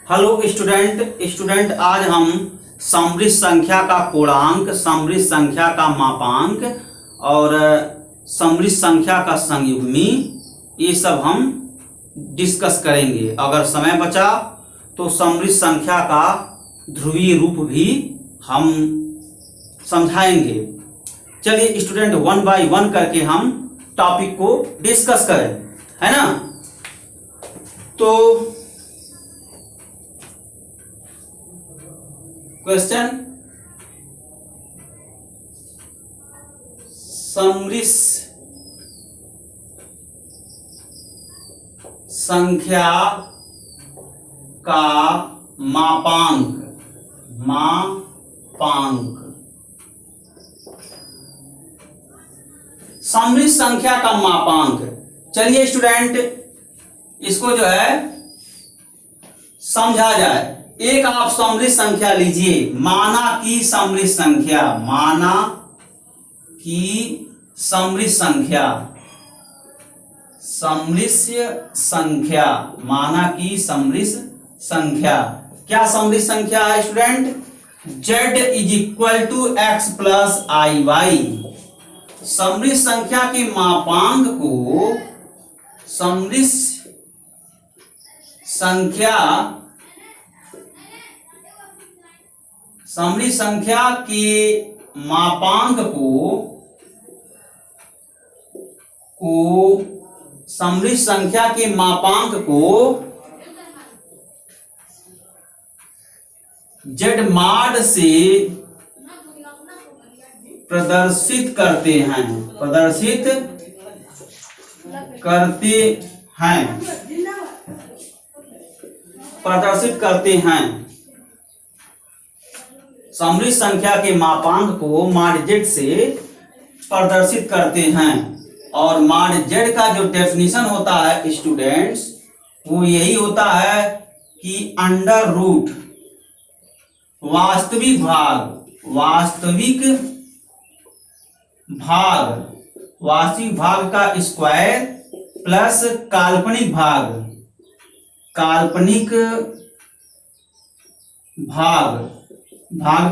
Hello student आज हम समृद्ध संख्या का पूर्णांक, समृद्ध संख्या का मापांक और समृद्ध संख्या का संयुग्मी ये सब हम डिस्कस करेंगे। अगर समय बचा तो समृद्ध संख्या का ध्रुवीय रूप भी हम समझाएंगे। चलिए स्टूडेंट वन बाय वन करके हम टॉपिक को डिस्कस करें, है ना। तो क्वेश्चन, समृद्ध संख्या का मापांक समृद्ध संख्या का मापांक। चलिए स्टूडेंट इसको जो है समझा जाए। एक आप समृद्ध संख्या लीजिए, माना की समृद्ध संख्या, माना की समृद्ध संख्या, समृद्ध संख्या, माना की समृद्ध संख्या। क्या समृद्ध संख्या है student? z is equal to X plus I Y. समृद्ध संख्या के मापांक को समृद्ध संख्या के मापांक समृद्ध संख्या के मापांक को z माड से प्रदर्शित करते हैं। समृद्ध संख्या के मापांक को माड z से प्रदर्शित करते हैं। और माड z का जो डेफिनेशन होता है स्टूडेंट्स, वो यही होता है कि अंडर रूट वास्तविक भाग का स्क्वायर प्लस काल्पनिक भाग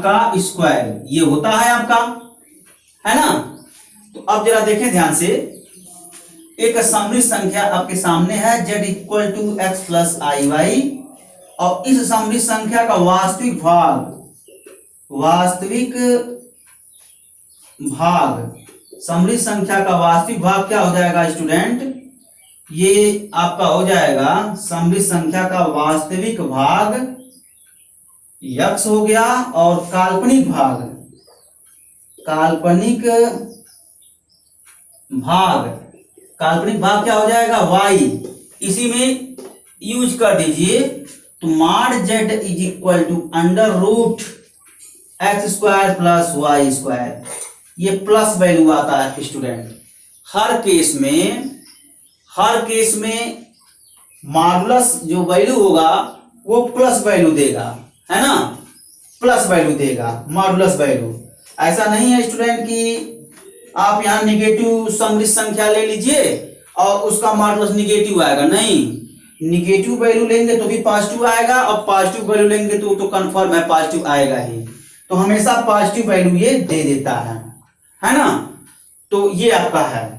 का स्क्वायर, ये होता है आपका, है ना। तो अब जरा देखें ध्यान से। एक समृद्ध संख्या आपके सामने है z equal to X plus I Y, और इस समृद्ध संख्या का वास्तविक भाग समृद्ध संख्या का वास्तविक भाग क्या हो जाएगा स्टूडेंट? ये आपका हो जाएगा समृद्ध संख्या का वास्तविक भाग x हो गया, और काल्पनिक भाग क्या हो जाएगा? y। इसी में यूज कर दीजिए, तो mod z is equal to under root X square plus Y square. ये प्लस वैल्यू आता है स्टूडेंट। हर केस में मॉडुलस जो वैल्यू होगा वो प्लस वैल्यू देगा, है ना, प्लस वैल्यू देगा, मॉडुलस वैल्यू। ऐसा नहीं है स्टूडेंट कि आप यहाँ निगेटिव समृद्ध संख्या ले लीजिए और उसका मॉडुलस निगेटिव आएगा, नहीं। निगेटिव वैल्यू लेंगे तो भी पॉजिटिव आएगा, और पॉजिटिव वैल्यू लेंगे तो कंफर्म है पॉजिटिव आएगा ही। तो हमेशा पॉजिटिव वैल्यू ये दे देता है ना। तो ये आपका है।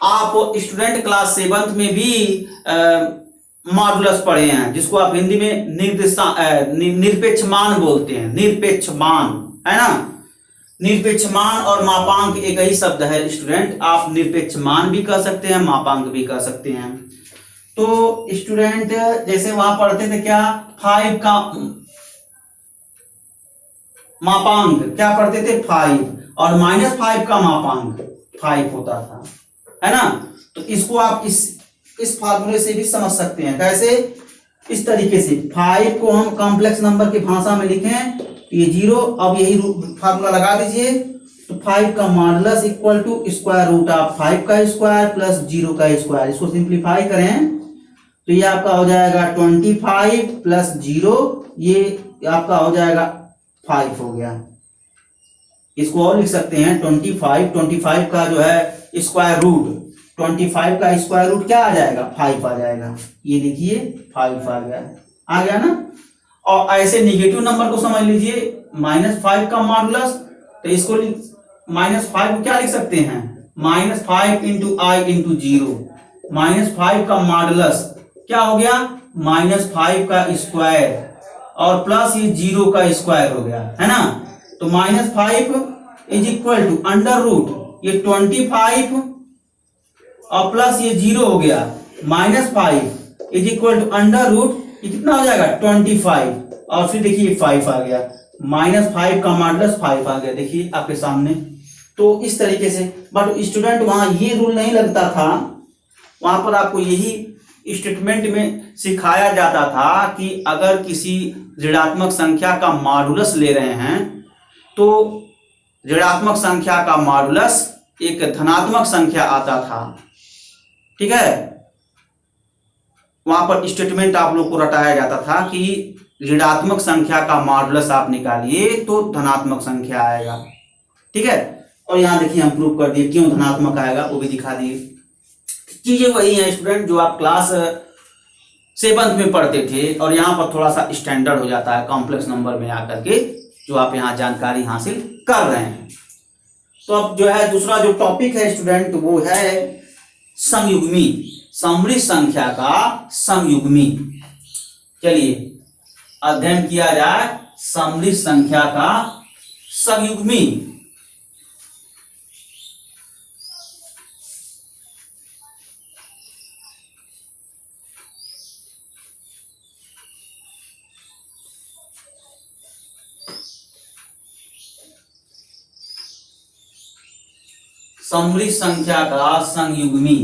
आप स्टूडेंट क्लास 7th में भी मॉडुलस पढ़े हैं, जिसको आप हिंदी में निरपेक्ष मान बोलते हैं, निरपेक्ष मान, है ना। निरपेक्ष मान और मापांक एक ही शब्द है स्टूडेंट। आप निरपेक्ष मान भी कह सकते हैं, मापांक भी कह सकते हैं। तो स्टूडेंट जैसे वहां पढ़ते थे क्या, 5 का मापांक क्या पढ़ते थे? 5, और -5 का मापांक 5 होता था, है ना। तो इसको आप इस फार्मूले से भी समझ सकते हैं। कैसे? इस तरीके से 5 को हम कॉम्प्लेक्स नंबर की भाषा में लिखें तो ये 0। अब यही फार्मूला लगा दीजिए, तो 5 का modulus equal to square root of 5 का स्क्वायर प्लस 0 का स्क्वायर। इसको सिंप्लीफाई करें तो ये आपका हो जाएगा 25 प्लस 0, ये आपका हो जाएगा 5 हो गया। इसको और लिख सकते हैं 25 का जो है स्क्वायर रूट, 25 का स्क्वायर रूट क्या आ जाएगा? 5 आ जाएगा। ये लिखिए 5 आ गया ना। और ऐसे निगेटिव नंबर को समझ लीजिए -5 का मॉडुलस, तो इसको -5 को क्या लिख सकते हैं, -5 इंटू आई इंटू जीरो। -5 का मॉडुलस क्या हो गया, -5 का स्क्वायर और प्लस ये 0 का स्क्वायर हो गया, है ना। तो -5 is equal to under root ये 25 और प्लस ये 0 हो गया, -5 is equal to under root ये कितना हो जाएगा 25 और फिर देखिए 5 आ गया, -5 का मॉडुलस 5 आ गया, देखिए आपके सामने। तो इस तरीके से, बट स्टूडेंट वहां ये रूल नहीं लगता था, वहां पर आपको यही स्टेटमेंट में सिखाया जाता था कि अगर किसी ऋणात्मक संख्या का मॉडुलस ले रहे हैं तो ऋणात्मक संख्या का मॉडुलस एक धनात्मक संख्या आता था, ठीक है। वहां पर स्टेटमेंट आप लोग को रटाया जाता था कि ऋणात्मक संख्या का मॉडुलस आप निकालिए तो धनात्मक संख्या आएगा, ठीक है। और यहां देखिए हम प्रूव कर दिए क्यों धनात्मक आएगा, वो भी दिखा दिए। चीजें वही है स्टूडेंट जो आप क्लास 7th में पढ़ते थे, और यहाँ पर थोड़ा सा स्टैंडर्ड हो जाता है कॉम्प्लेक्स नंबर में आकर के, जो आप यहाँ जानकारी हासिल कर रहे हैं। तो अब जो है दूसरा जो टॉपिक है स्टूडेंट वो है संयुग्मी, समृद्ध संख्या का संयुग्मी। चलिए अध्ययन किया जाए समृद्ध संख्या का संयुग्मी। समृद्ध संख्या का संयुग्मी।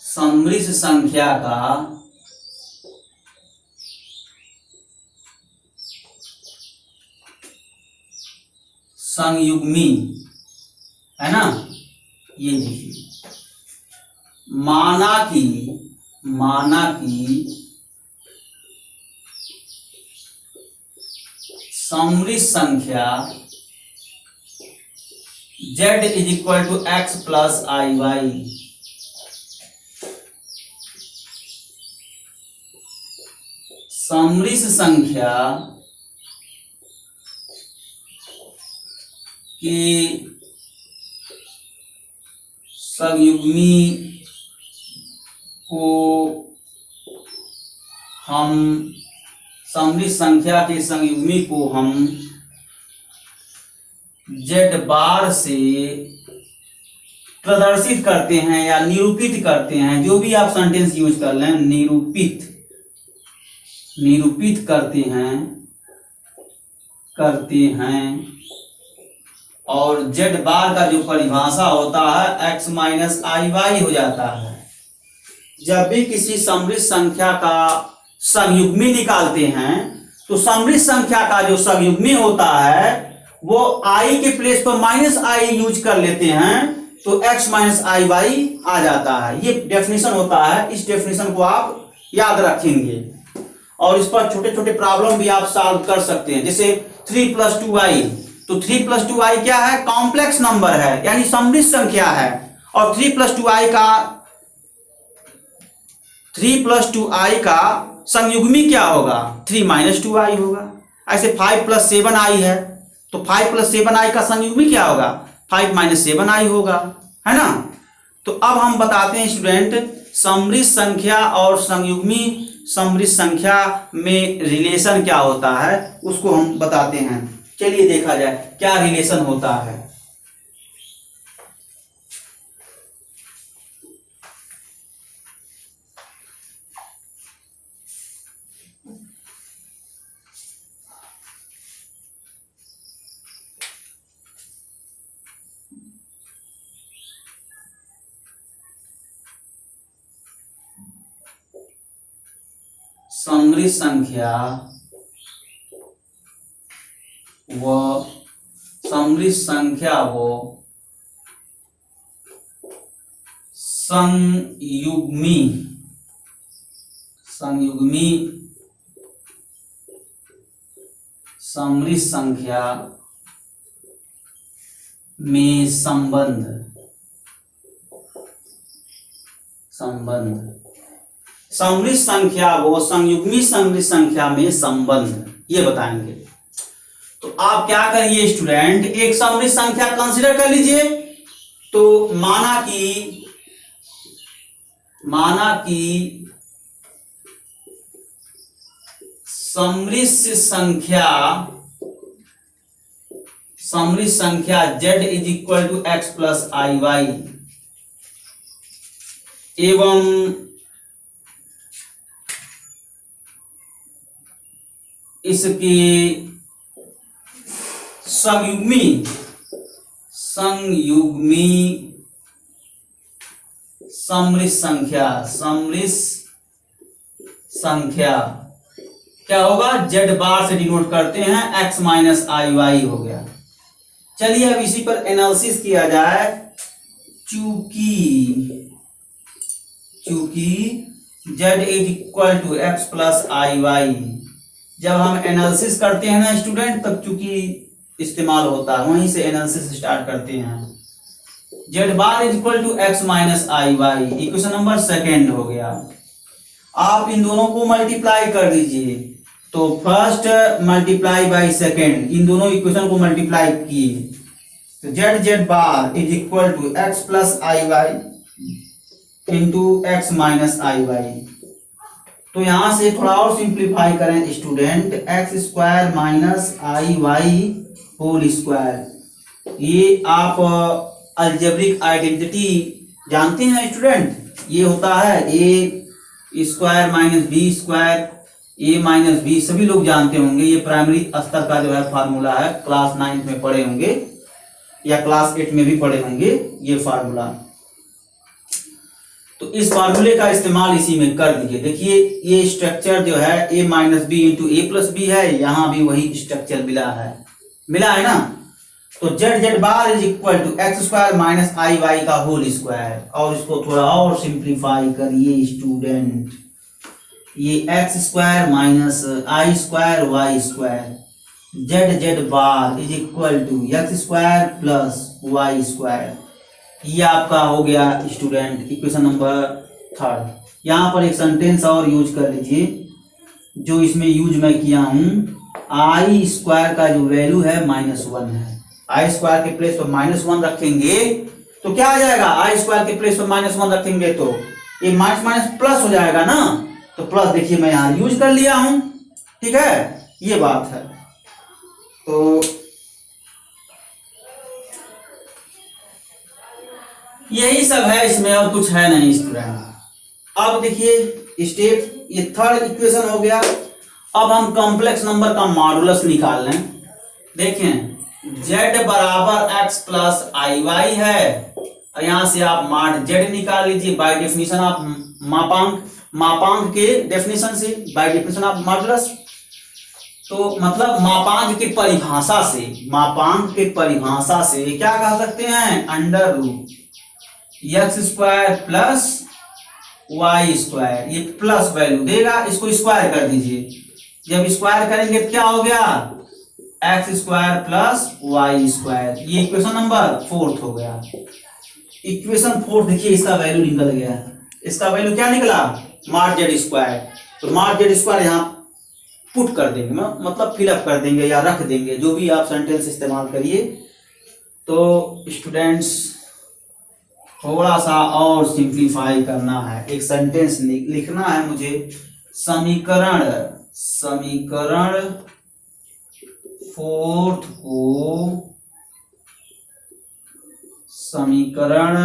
समृद्ध संख्या का संयुग्मी, है ना। ये देखिए माना कि समृद्ध संख्या z is equal to x plus I Y, समृद्ध संख्या की संयुग्मी को हम समृद्ध संख्या के संयुग्मी को हम z बार से प्रदर्शित करते हैं या निरूपित करते हैं, जो भी आप सेंटेंस यूज कर लें, निरूपित करते हैं और z बार का जो परिभाषा होता है x माइनस आई वाई हो जाता है। जब भी किसी समृद्ध संख्या का संयुग्मी निकालते हैं तो समृद्ध संख्या का जो संयुग्मी होता है वो i के प्लेस पर माइनस आई यूज कर लेते हैं तो x माइनस आई वाई आ जाता है। ये डेफिनेशन होता है, इस डेफिनेशन को आप याद रखेंगे और इस पर छोटे छोटे प्रॉब्लम भी आप सॉल्व कर सकते हैं। जैसे 3 + 2i, तो 3 + 2i क्या है, कॉम्प्लेक्स नंबर है यानी समृद्ध संख्या है, और 3 + 2i का संयुग्मी क्या होगा, 3 - 2i होगा। ऐसे 5 + 7i है तो 5 + 7i का संयुग्मी क्या होगा, 5 - 7i होगा, है ना। तो अब हम बताते हैं स्टूडेंट समृद्ध संख्या और संयुग्मी समृद्ध संख्या में रिलेशन क्या होता है उसको हम बताते हैं। चलिए देखा जाए क्या रिलेशन होता है। समृद्ध संख्या व समृद्ध संख्या व संयुग्मी समृद्ध संख्या में संबंध समृद्ध संख्या व संयुग्मी समृद्ध संख्या में संबंध, ये बताएंगे। तो आप क्या करिए स्टूडेंट, एक समृद्ध संख्या कंसीडर कर लीजिए। तो माना कि समृद्ध संख्या z is equal to X plus I Y एवं इसकी संयुग्मी समृद्ध संख्या क्या होगा, z बार से डिनोट करते हैं, x माइनस आई वाई हो गया। चलिए अब इसी पर एनालिसिस किया जाए। चूंकि z is equal to X plus I Y, जब हम एनालिसिस करते हैं ना स्टूडेंट, तब चूंकि इस्तेमाल होता है, वहीं से एनालिसिस स्टार्ट करते हैं। z bar is equal to X minus I Y, equation number second हो गया। आप इन दोनों को मल्टीप्लाई कर दीजिए। तो फर्स्ट मल्टीप्लाई बाय सेकेंड, इन दोनों इक्वेशन को मल्टीप्लाई किए तो z bar is equal to X plus I Y into X minus I Y. तो यहां से थोड़ा और सिंप्लीफाई करें student, X square minus I Y whole square. ये आप अलजेब्रिक आइडेंटिटी जानते हैं स्टूडेंट, ये होता है ए स्क्वायर माइनस बी स्क्वायर, ए माइनस बी, सभी लोग जानते होंगे। ये प्राइमरी स्तर का जो है फार्मूला है, क्लास 9 में पढ़े होंगे या क्लास 8 में भी पढ़े होंगे ये फार्मूला। तो इस फार्मूले का इस्तेमाल इसी में कर दीजिए। देखिए ये स्ट्रक्चर जो है a minus B into A plus B है, यहां भी वही स्ट्रक्चर मिला है ना। तो z bar is equal to X square minus I Y का होल स्क्वायर, और इसको थोड़ा और सिंप्लीफाई करिए स्टूडेंट, ये X square minus I square Y square, z bar is equal to X square plus Y square. ये आपका हो गया स्टूडेंट इक्वेशन नंबर थर्ड। यहाँ पर एक सेंटेंस और यूज कर लीजिए, जो इसमें यूज मैं किया हूँ, आई स्क्वायर का जो वैल्यू है -1 है। आई स्क्वायर के प्लेस पर -1 रखेंगे तो क्या आ जाएगा, आई स्क्वायर के प्लेस पर -1 रखेंगे तो ये माइनस माइनस प्लस हो जाएगा ना। तो प्लस देखिए मैं यहाँ यूज कर लिया हूं, ठीक है, ये बात है। तो यही सब है इसमें, और कुछ है नहीं स्टूडेंट। अब देखिए स्टेप, ये थर्ड इक्वेशन हो गया। अब हम कॉम्प्लेक्स नंबर का मॉडुलस निकाल लें। देखें z बराबर x प्लस आई वाई है, और यहां से आप मॉड z निकाल लीजिए बाय डेफिनेशन ऑफ मापांक के डेफिनेशन से, बाय डेफिनेशन ऑफ मॉडुलस। तो मतलब मापांक की परिभाषा से क्या कह सकते हैं, under root X square plus Y square, ये प्लस वैल्यू देगा, इसको स्क्वायर कर दीजिए। जब स्क्वायर करेंगे तो क्या हो गया, X square plus Y square. ये इक्वेशन नंबर 4 हो गया। इक्वेशन 4 देखिए इसका वैल्यू निकल गया, इसका वैल्यू क्या निकला, मॉड जेड स्क्वायर। तो मॉड जेड स्क्वायर यहाँ पुट कर देंगे, मतलब फिलअप कर देंगे या रख देंगे, जो भी आप सेंटेंस इस्तेमाल करिए। तो स्टूडेंट्स थोड़ा सा और सिंप्लीफाई करना है, एक सेंटेंस लिखना है मुझे। समीकरण फोर्थ को समीकरण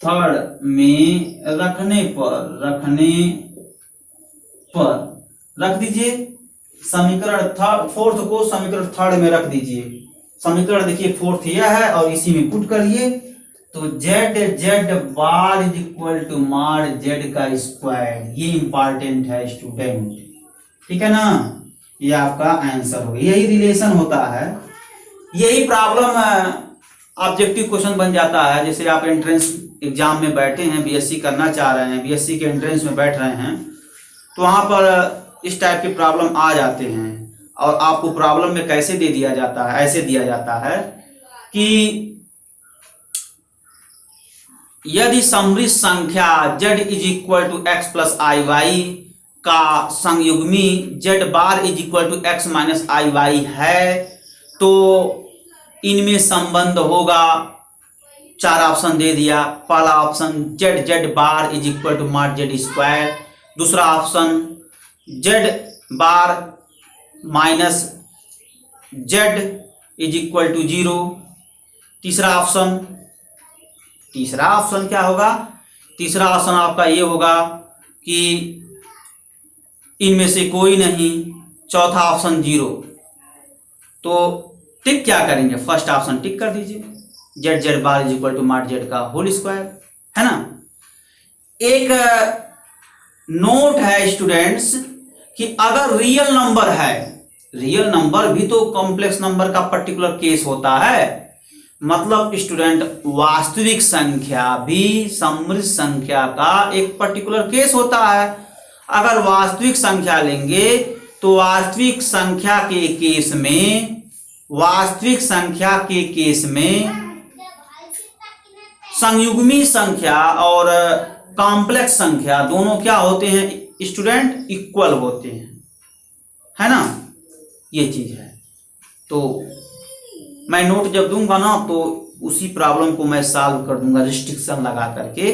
थर्ड में रखने पर रख दीजिए। समीकरण फोर्थ को समीकरण थर्ड में रख दीजिए। समीकरण देखिए फोर्थ यह है, और इसी में पुट करिए। तो z bar is equal to mod z का स्क्वायर, ये इंपॉर्टेंट है स्टूडेंट, ठीक है ना। ये आपका आंसर होगा, यही रिलेशन होता है, यही प्रॉब्लम ऑब्जेक्टिव क्वेश्चन बन जाता है। जैसे आप एंट्रेंस एग्जाम में बैठे हैं, बीएससी करना चाह रहे हैं, बीएससी के एंट्रेंस में बैठ रहे हैं, तो वहां पर इस टाइप के प्रॉब्लम आ जाते हैं। और आपको प्रॉब्लम में कैसे दे दिया जाता है, ऐसे दिया जाता है कि यदि समृद्ध संख्या z is equal to X plus I Y का संयुग्मी z bar is equal to X minus I Y है तो इनमें संबंध होगा। 4 ऑप्शन दे दिया। पहला option z bar is equal to mod z square, दूसरा option z bar minus z is equal to 0, तीसरा ऑप्शन क्या होगा? तीसरा ऑप्शन आपका ये होगा कि इनमें से कोई नहीं, चौथा ऑप्शन 0। तो टिक क्या करेंगे? फर्स्ट ऑप्शन टिक कर दीजिए, z bar is equal to mod z का होल स्क्वायर, है ना। एक नोट है स्टूडेंट्स कि अगर रियल नंबर है, रियल नंबर भी तो कॉम्प्लेक्स नंबर का पर्टिकुलर केस होता है, मतलब स्टूडेंट वास्तविक संख्या भी समृद्ध संख्या का एक पर्टिकुलर केस होता है। अगर वास्तविक संख्या लेंगे तो वास्तविक संख्या के केस में संयुग्मी संख्या और कॉम्प्लेक्स संख्या दोनों क्या होते हैं स्टूडेंट? इक्वल होते हैं, है ना। ये चीज है। तो मैं नोट जब दूंगा ना तो उसी प्रॉब्लम को मैं सॉल्व कर दूंगा रिस्ट्रिक्शन लगा करके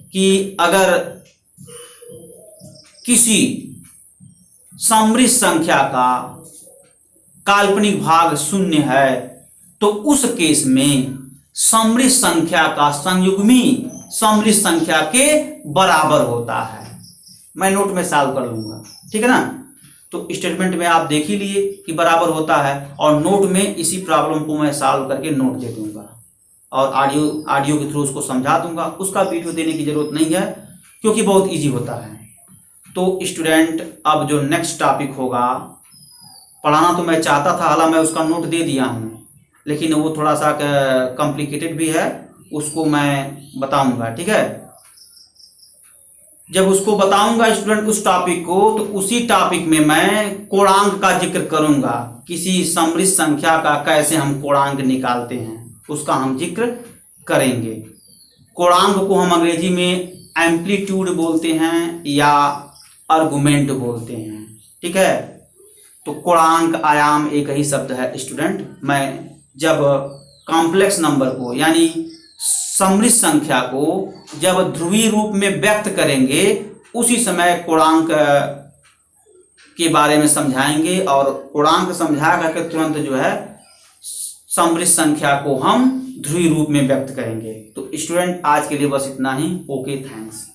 कि अगर किसी समृद्ध संख्या का काल्पनिक भाग 0 है तो उस केस में समृद्ध संख्या का संयुग्मी समृद्ध संख्या के बराबर होता है। मैं नोट में सॉल्व कर लूंगा, ठीक है ना। तो स्टेटमेंट में आप देख ही लिए कि बराबर होता है, और नोट में इसी प्रॉब्लम को मैं सॉल्व करके नोट दे दूंगा और ऑडियो के थ्रू उसको समझा दूंगा। उसका वीडियो देने की जरूरत नहीं है क्योंकि बहुत इजी होता है। तो स्टूडेंट अब जो नेक्स्ट टॉपिक होगा, पढ़ाना तो मैं चाहता था, हालांकि मैं उसका नोट दे दिया हूँ, लेकिन वो थोड़ा सा कॉम्प्लिकेटेड भी है, उसको मैं बताऊंगा, ठीक है। जब उसको बताऊंगा स्टूडेंट उस टॉपिक को, तो उसी टॉपिक में मैं कोणांक का जिक्र करूंगा। किसी समृद्ध संख्या का कैसे हम कोणांक निकालते हैं उसका हम जिक्र करेंगे। कोणांक को हम अंग्रेजी में एम्पलीट्यूड बोलते हैं या आर्गुमेंट बोलते हैं, ठीक है। तो कोणांक आयाम एक ही शब्द है स्टूडेंट। मैं जब कॉम्प्लेक्स नंबर को यानी समृद्ध संख्या को जब ध्रुवीय रूप में व्यक्त करेंगे उसी समय कोणांक के बारे में समझाएंगे, और कोणांक समझा करके तुरंत जो है समृद्ध संख्या को हम ध्रुवीय रूप में व्यक्त करेंगे। तो स्टूडेंट आज के लिए बस इतना ही। Okay, thanks.